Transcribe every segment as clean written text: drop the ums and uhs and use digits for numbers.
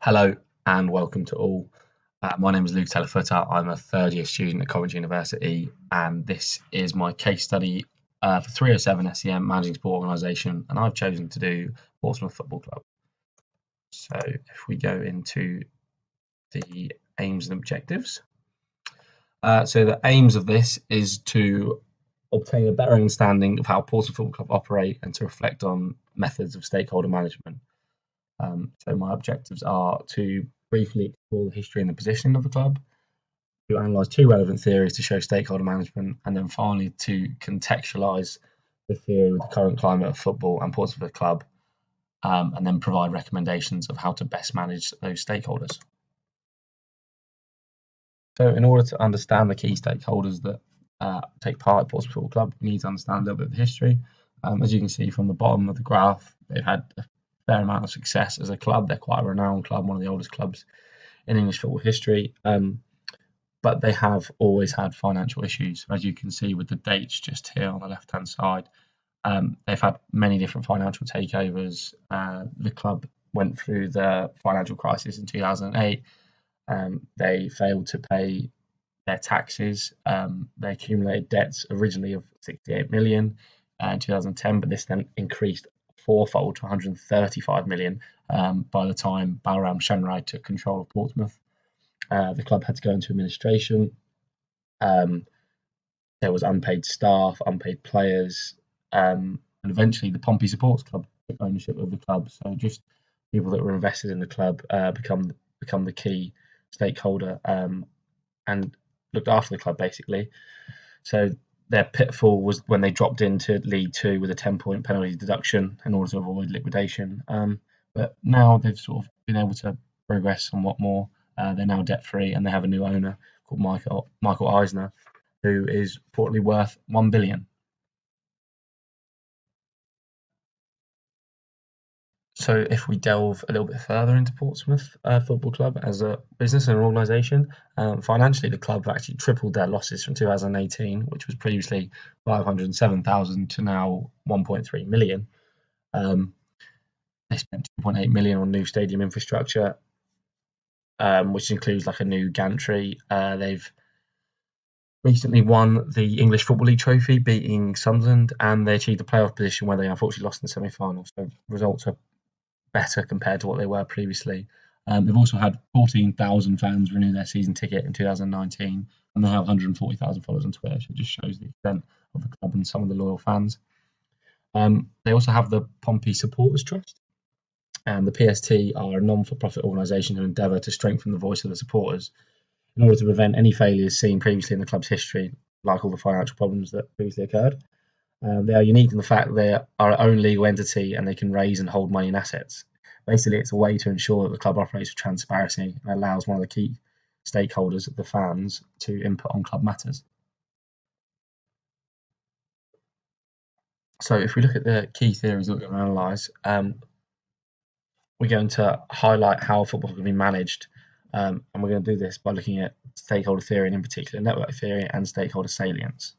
Hello and welcome to all. My name is Luca. I'm a third year student at Coventry University, and this is my case study for 307 SEM Managing Sport Organisation, and I've chosen to do Portsmouth Football Club. So if we go into the aims and objectives. So the aims of this is to obtain a better understanding of how Portsmouth Football Club operate and to reflect on methods of stakeholder management. So my objectives are to briefly explore the history and the positioning of the club, to analyse two relevant theories to show stakeholder management, and then finally to contextualise the theory with the current climate of football and Portsmouth Club, and then provide recommendations of how to best manage those stakeholders. So in order to understand the key stakeholders that take part at Portsmouth Football Club, we need to understand a little bit of the history. As you can see from the bottom of the graph, they've had a fair amount of success as a club. They're quite a renowned club, one of the oldest clubs in English football history. But they have always had financial issues, as you can see with the dates just here on the left-hand side. They've had many different financial takeovers. The club went through the financial crisis in 2008. They failed to pay their taxes. They accumulated debts originally of 68 million in 2010, but this then increased fourfold to 135 million by the time Balram Shenrai took control of Portsmouth. The club had to go into administration. There was unpaid staff, unpaid players, and eventually the Pompey Supports Club took ownership of the club. So just people that were invested in the club become the key stakeholder and looked after the club basically. So their pitfall was when they dropped into League Two with a 10-point penalty deduction in order to avoid liquidation. But now they've sort of been able to progress somewhat more. They're now debt-free and they have a new owner called Michael Eisner, who is reportedly worth 1 billion. So if we delve a little bit further into Portsmouth Football Club as a business and an organisation, financially the club have actually tripled their losses from 2018, which was previously 507,000 to now 1.3 million. They spent 2.8 million on new stadium infrastructure, which includes like a new gantry. They've recently won the English Football League trophy, beating Sunderland, and they achieved a playoff position where they unfortunately lost in the semi-final. So results are better compared to what they were previously. They've also had 14,000 fans renew their season ticket in 2019, and they have 140,000 followers on Twitter. So it just shows the extent of the club and some of the loyal fans. They also have the Pompey Supporters Trust, and the PST are a non-for-profit organisation who endeavour to strengthen the voice of the supporters in order to prevent any failures seen previously in the club's history, like all the financial problems that previously occurred. They are unique in the fact that they are our own legal entity and they can raise and hold money and assets. Basically, it's a way to ensure that the club operates with transparency and allows one of the key stakeholders, the fans, to input on club matters. So if we look at the key theories that we're going to analyse, we're going to highlight how football can be managed, and we're going to do this by looking at stakeholder theory and in particular network theory and stakeholder salience.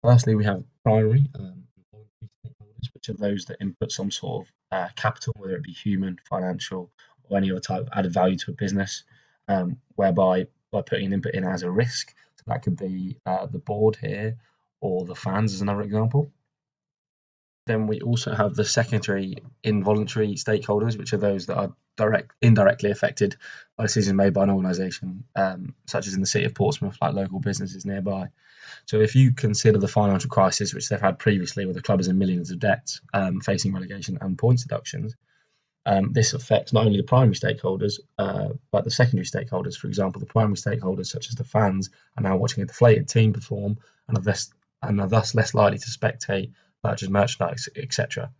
Firstly, we have primary stakeholders, which are those that input some sort of capital, whether it be human, financial, or any other type of added value to a business, whereby by putting an input in as a risk, so that could be the board here or the fans as another example. Then we also have the secondary involuntary stakeholders, which are those that are indirectly affected by decisions made by an organisation, such as in the city of Portsmouth, like local businesses nearby. So if you consider the financial crisis which they've had previously, where the club is in millions of debts, facing relegation and points deductions, this affects not only the primary stakeholders, but the secondary stakeholders. For example, the primary stakeholders, such as the fans, are now watching a deflated team perform and are thus less likely to spectate, purchase merchandise, etc.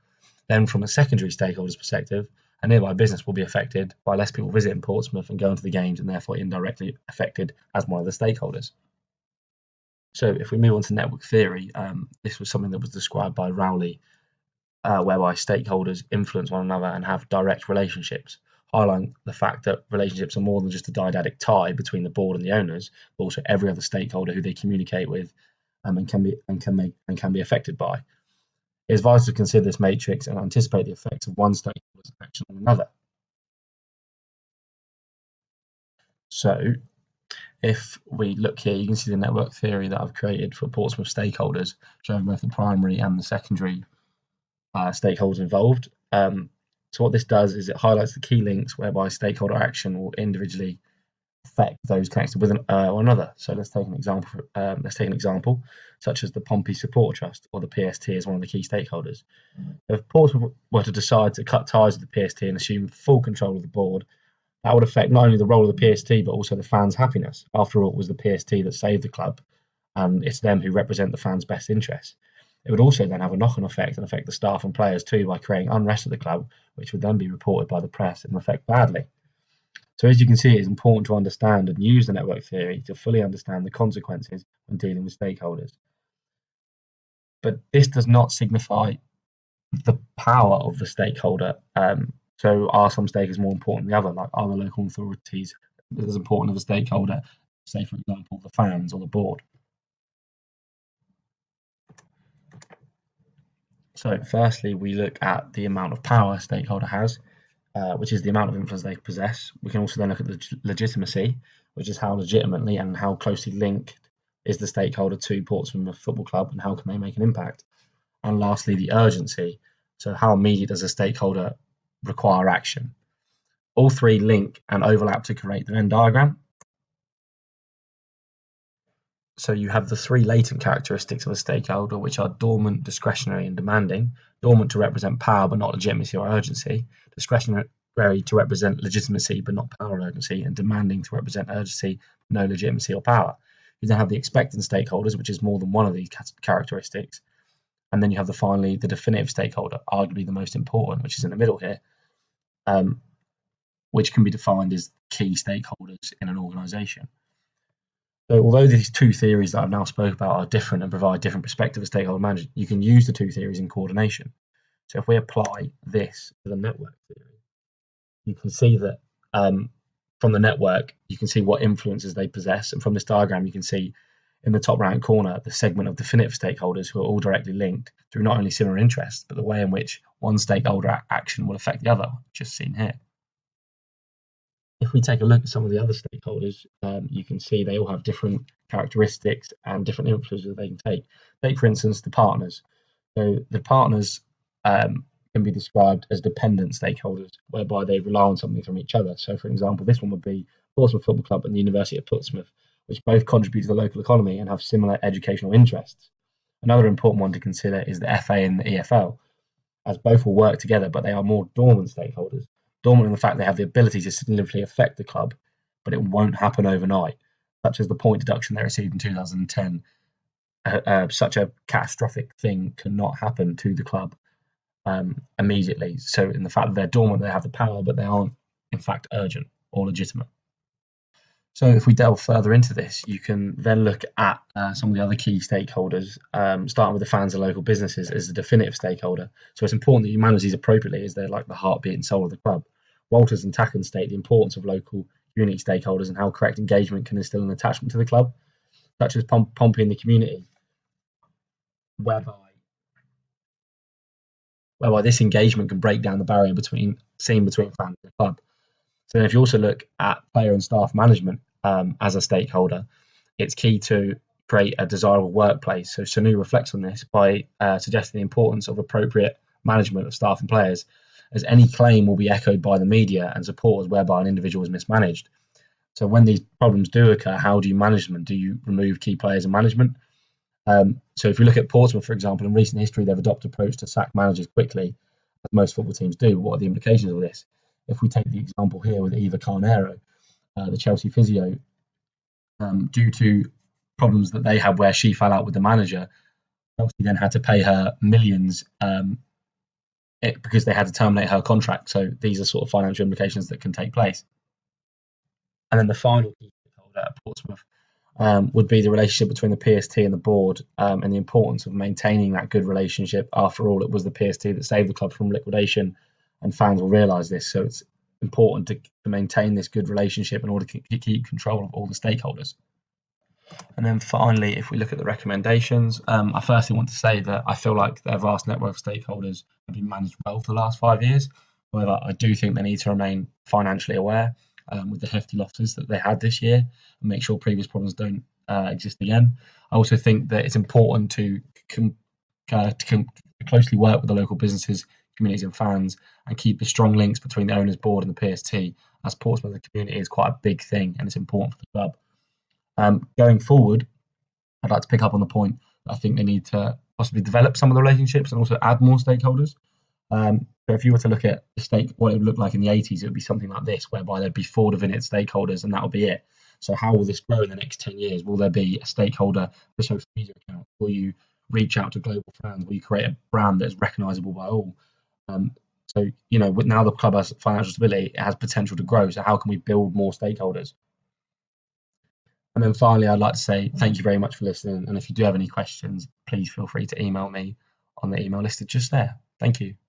Then from a secondary stakeholder's perspective, a nearby business will be affected by less people visiting Portsmouth and going to the games, and therefore indirectly affected as one of the stakeholders. So if we move on to network theory, this was something that was described by Rowley, whereby stakeholders influence one another and have direct relationships, highlighting the fact that relationships are more than just a didactic tie between the board and the owners, but also every other stakeholder who they communicate with, and can be affected by. It is vital to consider this matrix and anticipate the effects of one stakeholder's action on another. So if we look here, you can see the network theory that I've created for Portsmouth stakeholders, showing both the primary and the secondary stakeholders involved. So what this does is it highlights the key links whereby stakeholder action will individually affect those connected with or another. So let's take an example. Such as the Pompey Support Trust, or the PST, as one of the key stakeholders. If Portsmouth were to decide to cut ties with the PST and assume full control of the board, that would affect not only the role of the PST but also the fans' happiness. After all, it was the PST that saved the club, and it's them who represent the fans' best interests. It would also then have a knock-on effect and affect the staff and players too by creating unrest at the club, which would then be reported by the press and affect badly. So as you can see, it's important to understand and use the network theory to fully understand the consequences when dealing with stakeholders. But this does not signify the power of the stakeholder. So are some stakeholders more important than the other? Like, are the local authorities as important of a stakeholder, say for example the fans or the board? So firstly, we look at the amount of power a stakeholder has, which is the amount of influence they possess. We can also then look at the legitimacy, which is how legitimately and how closely linked is the stakeholder to Portsmouth Football Club and how can they make an impact. And lastly, the urgency. So how immediate does a stakeholder require action? All three link and overlap to create the Venn diagram. So you have the three latent characteristics of a stakeholder, which are dormant, discretionary, and demanding. Dormant to represent power but not legitimacy or urgency. Discretionary to represent legitimacy but not power or urgency. And demanding to represent urgency, no legitimacy or power. You then have the expectant stakeholders, which is more than one of these characteristics. And then you have the definitive stakeholder, arguably the most important, which is in the middle here, which can be defined as key stakeholders in an organisation. So although these two theories that I've now spoke about are different and provide different perspectives of stakeholder management, you can use the two theories in coordination. So if we apply this to the network theory, you can see that from the network, you can see what influences they possess. And from this diagram, you can see in the top right corner the segment of definitive stakeholders who are all directly linked through not only similar interests, but the way in which one stakeholder action will affect the other, just seen here. If we take a look at some of the other stakeholders, you can see they all have different characteristics and different influences that they can take. Take, for instance, the partners. So the partners can be described as dependent stakeholders, whereby they rely on something from each other. So, for example, this one would be Portsmouth Football Club and the University of Portsmouth, which both contribute to the local economy and have similar educational interests. Another important one to consider is the FA and the EFL, as both will work together, but they are more dormant stakeholders. Dormant in the fact they have the ability to significantly affect the club, but it won't happen overnight, such as the point deduction they received in 2010. Such a catastrophic thing cannot happen to the club immediately. So in the fact that they're dormant, they have the power, but they aren't in fact urgent or legitimate. So if we delve further into this, you can then look at some of the other key stakeholders, starting with the fans and local businesses as the definitive stakeholder. So it's important that you manage these appropriately, as they're like the heartbeat and soul of the club. Walters and Tacken state the importance of local community stakeholders and how correct engagement can instill an attachment to the club, such as Pompey in the community, whereby this engagement can break down the barrier between fans and the club. So then if you also look at player and staff management as a stakeholder, it's key to create a desirable workplace. So Sanu reflects on this by suggesting the importance of appropriate management of staff and players, as any claim will be echoed by the media and supporters whereby an individual is mismanaged. So when these problems do occur, how do you manage them? Do you remove key players and management? So if you look at Portsmouth, for example, in recent history, they've adopted an approach to sack managers quickly, as most football teams do. What are the implications of this? If we take the example here with Eva Carnero, the Chelsea physio, due to problems that they had where she fell out with the manager, Chelsea then had to pay her millions because they had to terminate her contract. So these are sort of financial implications that can take place. And then the final key stakeholder at Portsmouth would be the relationship between the PST and the board, and the importance of maintaining that good relationship. After all, it was the PST that saved the club from liquidation, and fans will realise this. So it's important to maintain this good relationship in order to keep control of all the stakeholders. And then finally, if we look at the recommendations, I firstly want to say that I feel like their vast network of stakeholders have been managed well for the last 5 years. However, I do think they need to remain financially aware with the hefty losses that they had this year and make sure previous problems don't exist again. I also think that it's important to closely work with the local businesses, communities, and fans, and keep the strong links between the owners board and the PST, as Portsmouth as a community is quite a big thing and it's important for the club. Going forward, I'd like to pick up on the point that I think they need to possibly develop some of the relationships and also add more stakeholders. So if you were to look at what it would look like in the 80s, it would be something like this, whereby there'd be 4 dividend stakeholders and that would be it. So how will this grow in the next 10 years? Will there be a stakeholder for social media account? Will you reach out to global fans? Will you create a brand that is recognisable by all? Um, so, now the club has financial stability, it has potential to grow. So how can we build more stakeholders? And then finally, I'd like to say thank you very much for listening. And if you do have any questions, please feel free to email me on the email listed just there. Thank you.